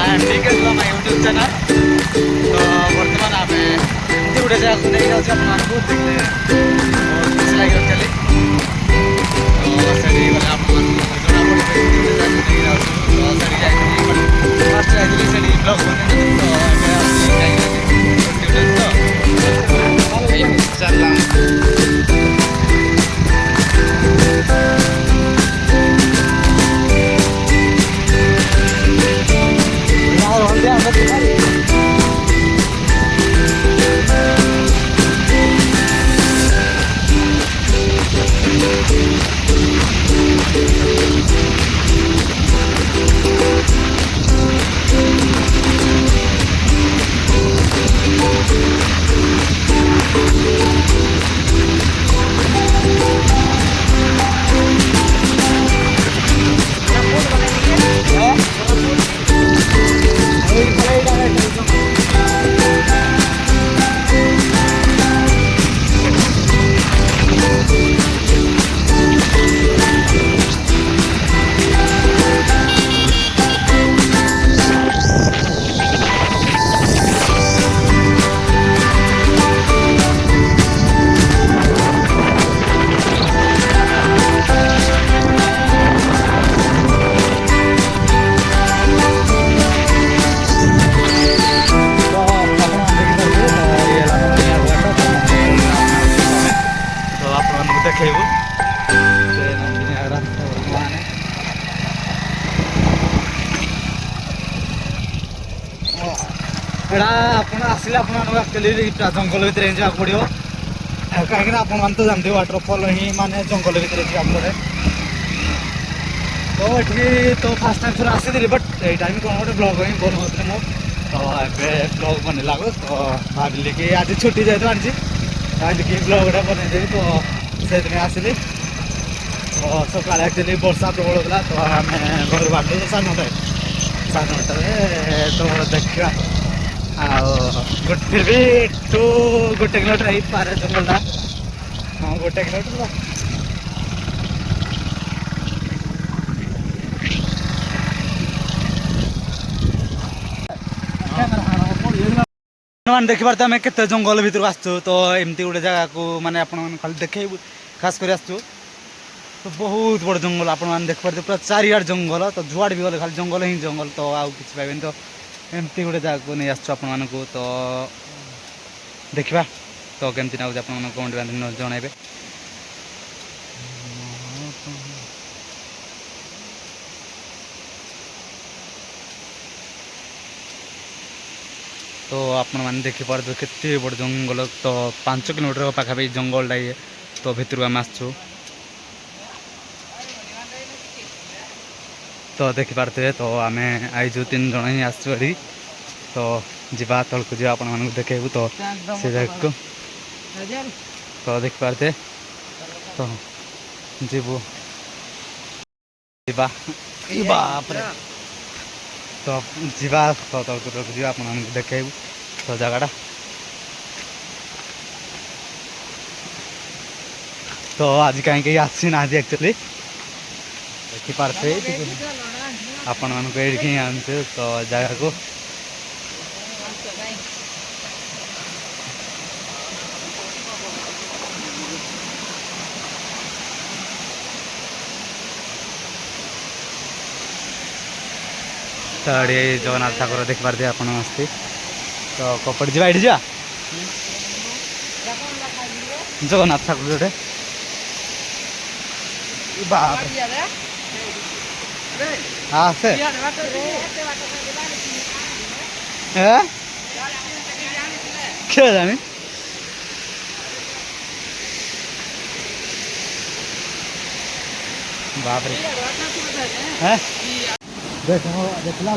एमडीके YouTube channel तो बर्तमान आम एमती गोटे जगह नहीं जाऊँ आपको देखते बहुत खुशी लगे चली तो से गले आप जना पड़े गोटे जगह नहीं जाऊँ तो से फास्ट जाइए से ब्लग बने तो चलना आसिले आपली जंगल भितर जावाक पड़ो कहीं आप तो जानते वाटरफल ही माने जंगल भितर जावाक पड़े तो ये तो फास्ट टाइम थोड़ा आसी बट टाइम कौन गोटे ब्लॉग ही बनाऊँ मु तो ए ब्लॉग बन लगे तो भाविली कि आज छुट्टी जेहतु आनी आज कि ब्लॉग गोटे बनईदेवी तो से आसली तो सकाल एक्चुअली वर्षा प्रबल होगा तो आम घर बाहर साढ़े 9 तो देखा फिर भी तो गोटे किलोमीटर ही पारे जंगलटा हाँ गोटे किलोमीटर देखी पारे आम के जंगल भितर आसचु तो एमती गोटे जगह को माने आपण खाली देखे खास कर आसचु तो बहुत बड़ जंगल आपण देख पारे पूरा चारिआड जंगल तो जुआड़ भी गले खाली जंगल ही जंगल तो आउ कि पाइबेन तो एमती गोटे जगह को नहीं आसचु आपण मानकु तो देखा तो केमती नागुच आपण कमेंट जनइबे तो आपण मैंने देखी पारे केते बड़ जंगल तो 5 किलोमीटर पाखापाखि जंगलटा ये तो भितर आम आसचु तो देखी पारे तो आम आईजु 3 जन ही आसचु एडी तो जीवा तलक जा आपण मानक देखेबू तो से जगह को तो देखी पारे तो जीवु जीवा बाप रे तो जीवा तो तलक तलक जा आपण मानक देखेबू तो जगहटा तो आज कहीं आसी ना एक्चुअली देखी पारे आपण मानक एडिकी आनते तो जगह को तो ये जगन्नाथ ठाकुर देख पारे आप तो कपड़े जा ये जा जगन्नाथ ठाकुर जोटे बाप हाँ से क्या जानी बाप रे हैं देखो देखला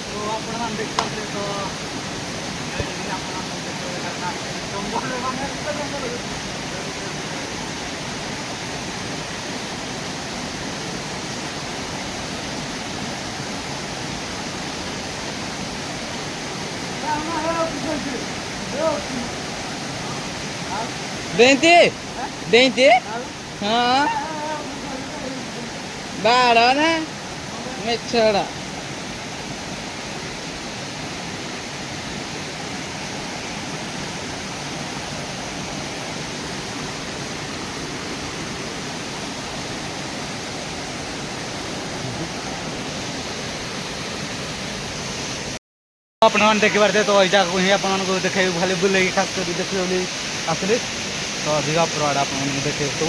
तो आपण देख सकते तो Dente? Dente? हाँ बाड़ा ना मेचड़ा आपण मैंने देखी पारे तो यहाँ को ही आपको देखे खाली बुले खास कर देखिए बोली आसली तो अधिक पुराड़ा आप देखे तो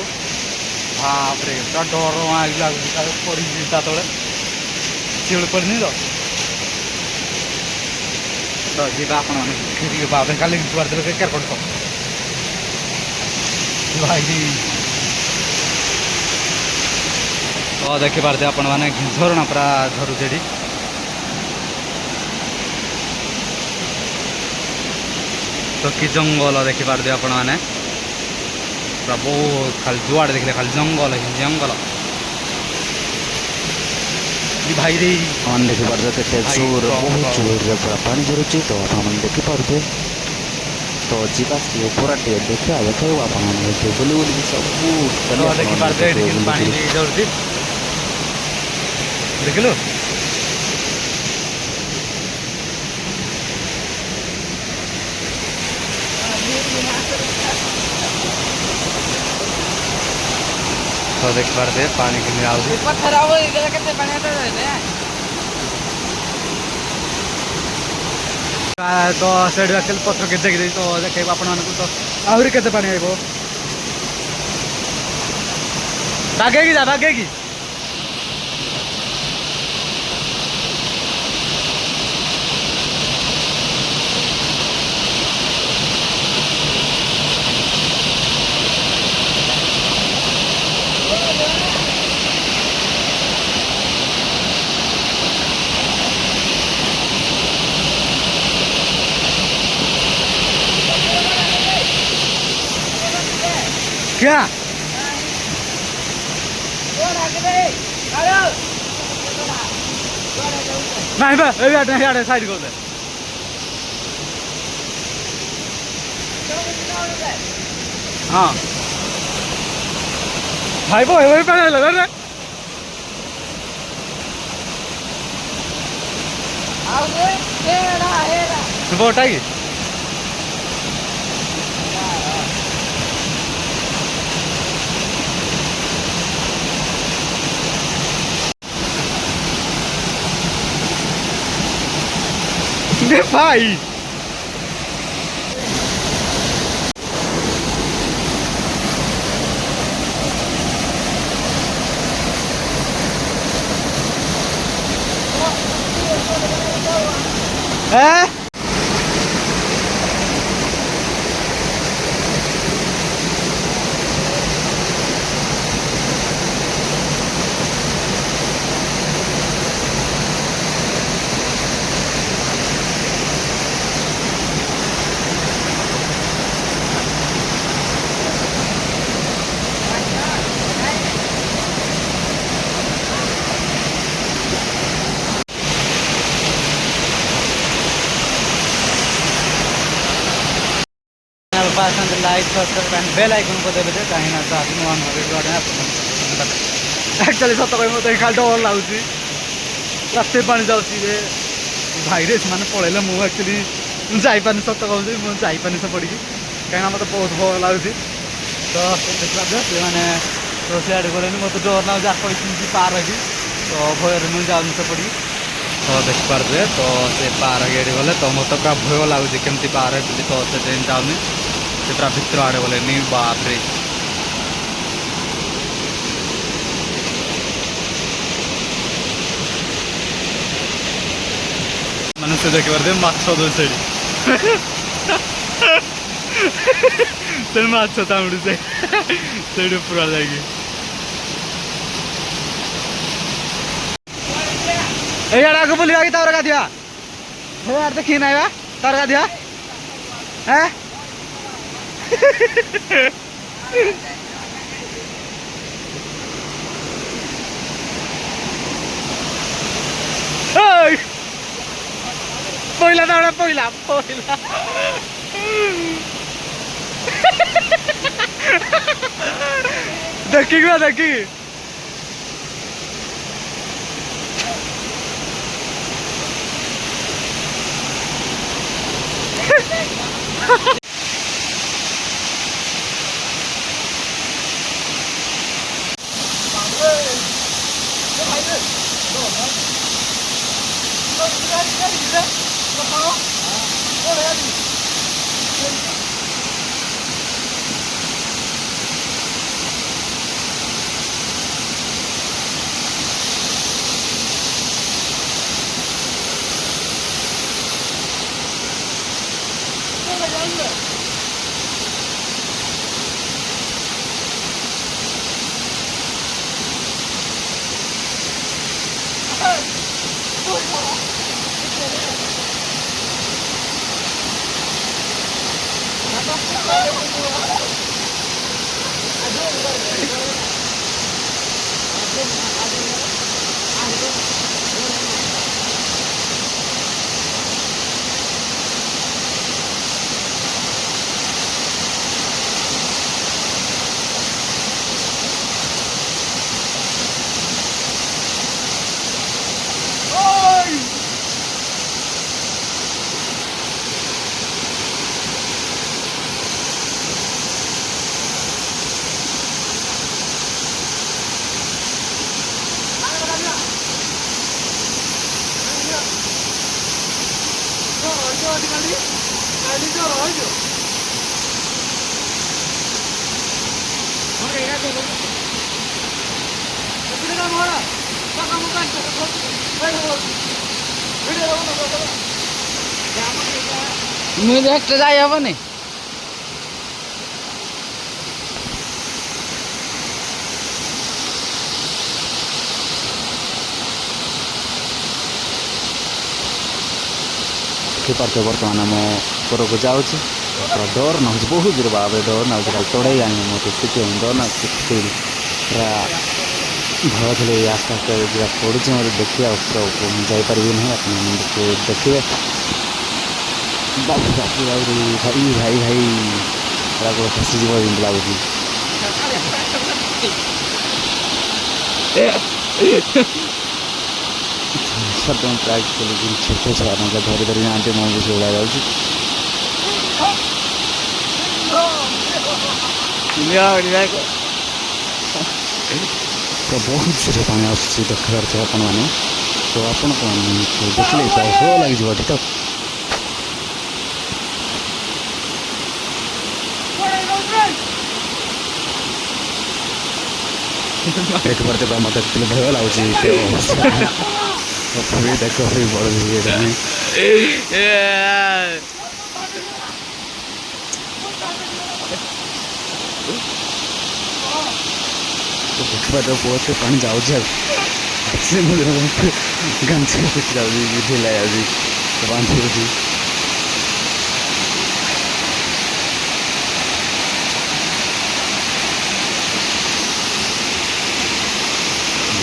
बाप रे पूरा डर लगे पड़ी तले शिवड़ पड़नी तो जी आप बाप खाली पारे क्या कर भाई तो देखी पारे आपण मैंने झरणा पूरा झरुचे तो कि जंगल देखी पारे आपण मैंने पूरा बहुत खाली जुआड़े देखले खाली जंगल जंगल भाई रे मैंने देखी पारे केते जोर बहुत जोर पूरा पानी झरुची तो आपन देखी पारे तो जीवा से पूरा टे देखा देखो आपन बुली बुली सब तो देखी पारे पानी झरुची देखलो तो देख पारे पानी के लिए खराब हो गया कैसे बने तो सेठ आकल पत्र के देखी तो देखे आपण मानक तो आहरी केते पानी आइबो भागेगी जा भागेगी क्या नहीं बा ये साइड कर दे हाँ भाई वो वही पहले लगा रे सुबह उठाएगी भाई like subscribe and bell icon को देबे कहीं ना तो नुआ नुआ वीडियो एक्चुअली सत कह मत खाली डर लगुच रास्ते पानी जाऊँगी रे भाई रे से पड़े मुझे एक्चुअली जापानी सत कहूँ मुझे जापानी से पड़ी कहीं मत बहुत भय लगुच तो देखा से मैंने तो सीआड़े गले मत डर ना कहीं पार होगी तो भयर मुझे जाऊनी से पड़ी तो देखिपारे तो से पार होगी गले तो मत पूरा भय लगुच केमती पार हो तो से ट्रेन जाऊनी से पूरा भितर आड़े बोले नहीं बाप रे मनुष्य देखी पारे माछ दो से माछ तामुड़ी से पूरा जाएगी यार को बोलिया कि तार का दिया यार देखी ना तार का दिया है पहिला दाड़ा पहिला पहिला देखी मुझे একটা যাই হবে না ଦେଖିପାରୁଥିବେ ବର୍ତ୍ତମାନ ଆମ ଉପରକୁ ଯାଉଛି ପୁରା ଡର ନାଗୁଛି ବହୁତ ଜୋର ଭାବରେ ଡର ନାଗୁଛି ଖାଲି ଚଢ଼େଇ ଆଣିବ ମୋତେ ସେଥିପାଇଁ ଡର ନାଗୁଛି ପୁରା ଭୟ ଥିଲେ ଏଇ ଆସ୍ତେ ଆସ୍ତେ ଯାହା ପଡ଼ୁଛି ମୋତେ ଦେଖିବା ଉପରକୁ ମୁଁ ଯାଇପାରିବି ନାହିଁ ଆପଣ ଦେଖିବେ ବାବୁ ବାବୁ ଆହୁରି ଭାଇ ଭାଇ ଭାଇ ପୁରା ଗୋଡ଼ ଖସିଯିବ ଯେମିତି ଲାଗୁଛି ସତ ପ୍ରାୟ ଛୋଟ ଛୁଆମାନଙ୍କ ଧରି ଧରି ଯାଆନ୍ତି ମୁଁ ବି ସେଗୁଡ଼ା ଯାଉଛି ତ ବହୁତ ଜୋରେ ପାଣି ଆସୁଛି ଦେଖିପାରୁଥିବେ ଆପଣମାନେ ତ ଆପଣ କ'ଣ ଦେଖିଲେ ଭୟ ଲାଗିଯିବ ଏଠି ତ ଦେଖିପାରୁଥିବେ ମୋତେ ଦେଖିଲେ ଭୟ ଲାଗୁଛି ଦେଖ ବଡ଼ ଏଇଟା ଦେଖିପାରୁଥିବେ ବହୁତ ପାଣି ଯାଉଛି ଆଉ ସେ ଗାଞ୍ଚ ପିଟି ଯାଉଛି ଢିଲା ଯାଉଛି ବାନ୍ତି ହେଉଛି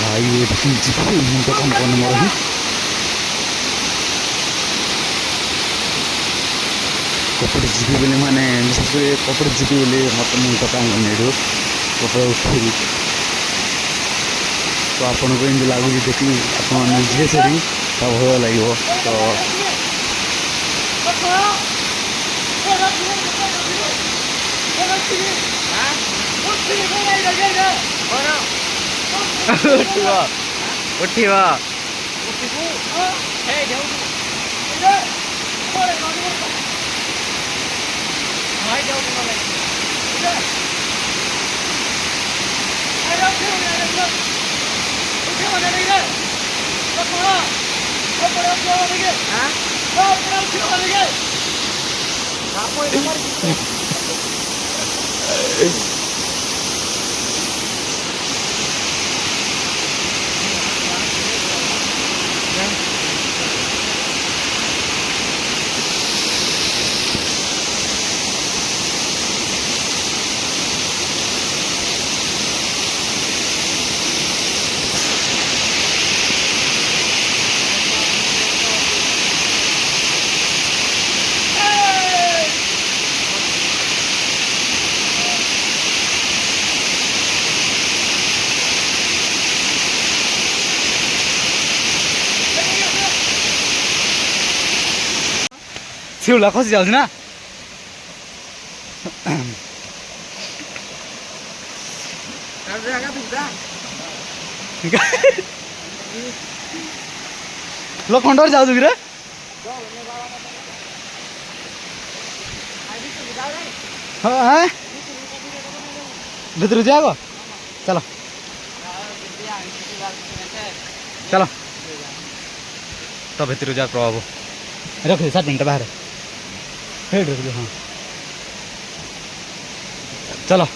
ଭାଇ ଯିବି ମୁଣ୍ଡ କାମ କରୁନି ମୋର ହିଁ କପଡ଼େ ଯିବି ବୋଲି ମାନେ କପଡ଼େ ଯିବି ବୋଲି ମୋତେ ମୁଣ୍ଡ କାମ କରୁନି ଏଠୁ କପଡ଼େ ଉଠେଇବି ତ ଆପଣଙ୍କୁ ଏମିତି ଲାଗୁଛି ଦେଖିଲି ଆପଣ ନିଜେ ସେଠି ତା ଭୟ ଲାଗିବ ତ ଉଠିବ ଶିଉଲା ଖସି ଯାଉଛି ନା ଖଣ୍ଡରେ ଯାଉଛୁ କିରେ ହଁ ଭିତରକୁ ଯିବା ଆଗ ଚାଲ ଚାଲ ତ ଭିତରକୁ ଯା ପ୍ରଭାବ ରଖିଦେ ସାର୍ଟିଂଟା ବାହାରେ ହେଇଠି ରଖିଦେ ହଁ चलो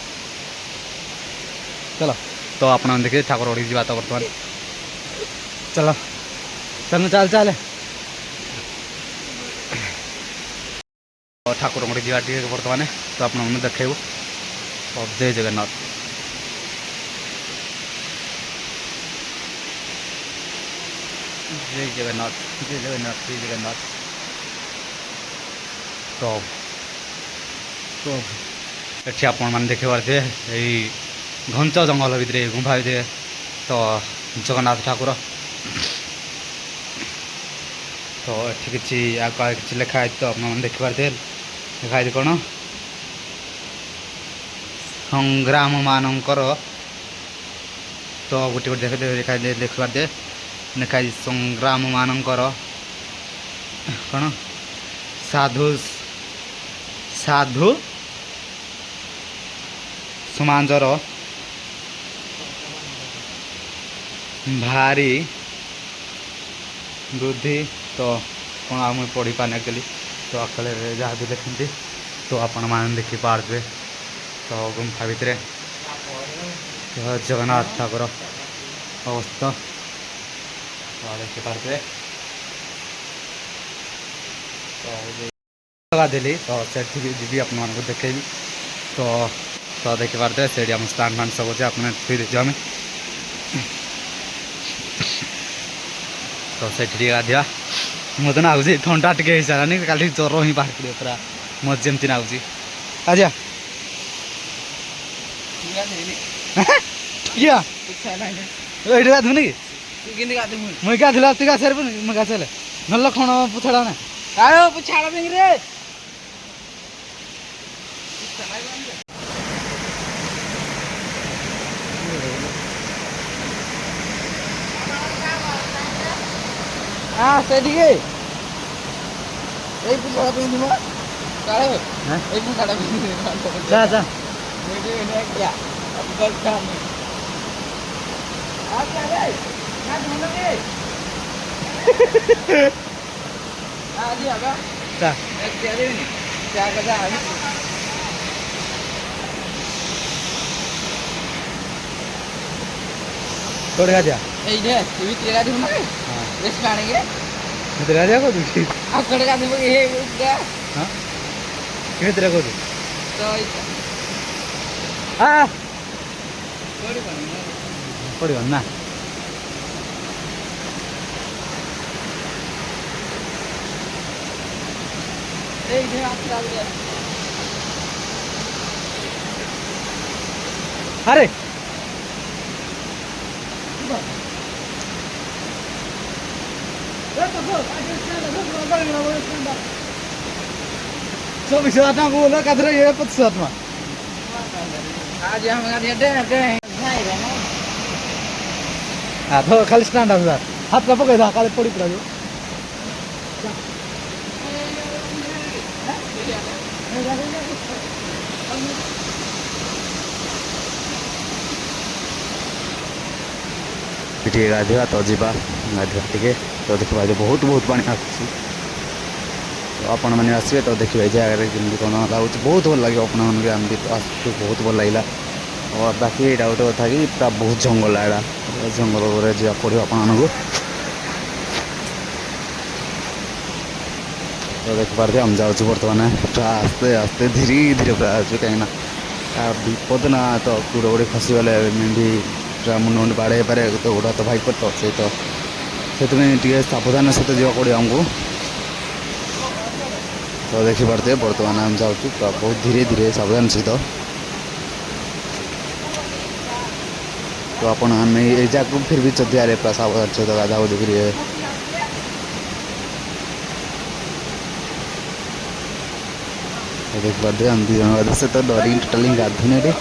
चलो तो अपना देखिए ठाकुर ओडी जाता बर्तमान चलो चल चल चल ठाकुर ओडी जा बर्तमान तो आप देखेबू जय जगन्नाथ जय जगन्नाथ जय जगन्नाथ जय जगन्नाथ तो एठी आपण मैंने देखे पारे यही घंच जंगल भितर गुंफा भितर तो जगन्नाथ ठाकुर तो एठी किसी आगे किसी लिखाई तो आप देखी पारे लिखाई कौन संग्राम मानकर तो गोटे गोटे देखे लिखाई देखी पारे लिखाई संग्राम मानकर कौन साधु साधु समाजर भारी वृद्धि तो कौन आम पढ़ी पाने एक्चुअली तो अकल जहाँ भी लिखती तो आपण मैंने देखी पारे तो गुंफा भितर जगन्नाथ ठाकुर अवस्थित तो देखी पारे देली तो से जी आप देखेबी तो तो देखी पारे से स्टान फान सब अच्छे अपने थी देचु आम तो से गाधिया मत नागुच थंडा टे हो सारानी खाली ज्वर ही बाहर पड़े पूरा मत जमती नागुच आजा ये गाधुनी कि मुई गाधिला तु गाछ मुई गाछ नल खण पुछड़ा ना आयो पुछाड़ा रे हाँ से ठीक है एक पुछाड़ा पे दिमा काले हैं एक पुछाड़ा पे जा जा वीडियो ने क्या अब कल काम आ क्या रे ना ढूंढोगे आ जी आगा जा एक क्या रे क्या कर रहा है तोड़ गाधिया ए जे टीवी तेरा दी ना हां रेस कानेंगे मित्र गाधिया को दुखी अकड़ का दी ये क्या हां मित्र को दु तो आ थोड़ी बनी पड़ी ना ए जे आप चला गया अरे so bisa datang aku lah kadra ya petsat mah आज हम गाड़ी दे दे नहीं रे ना ah to kali stand up sir hat la pakai dah kali podi pura jo पिटी गाधिया तो जीवा गाधिया टिके तो देखिबा बहुत बहुत पानी आसी तो आपण मैंने आसवे तो देखिए जगह कमी कौन लगुच बहुत भल लगे अपन मैंने आम भी आस बहुत भल लगे और बाकी यहाँ गोटे कथा कि पूरा बहुत जंगल एड़ा जंगल जा पड़ो आप तो देखिपारे हम जाऊँ बर्तमान पूरा आस्ते आस्ते धीरे धीरे पूरा कहीं विपद ना तो कूड़े गुड़े खसीगले भी पूरा मुंड मुंड बाड़े पारे तो गोड़ा तो भाई तो से तो सावधान सहित जावा पड़ो आमको तो देखिपारे बर्तमान आम जाऊँ बहुत धीरे धीरे सावधान सहित तो आपण ये जाक फिर भी चौथियारे पूरा सावधान सहित गाधा गुधि देखिए हम दी जन से तो डरी टोटाली गाधुन रे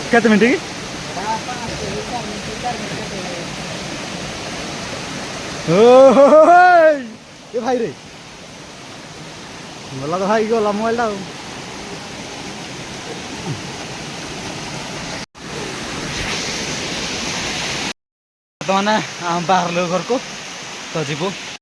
कितने मिनट की ये भाई रे गला तो भाई गला मोबाइल तो मैंने बाहर घर को तो जीव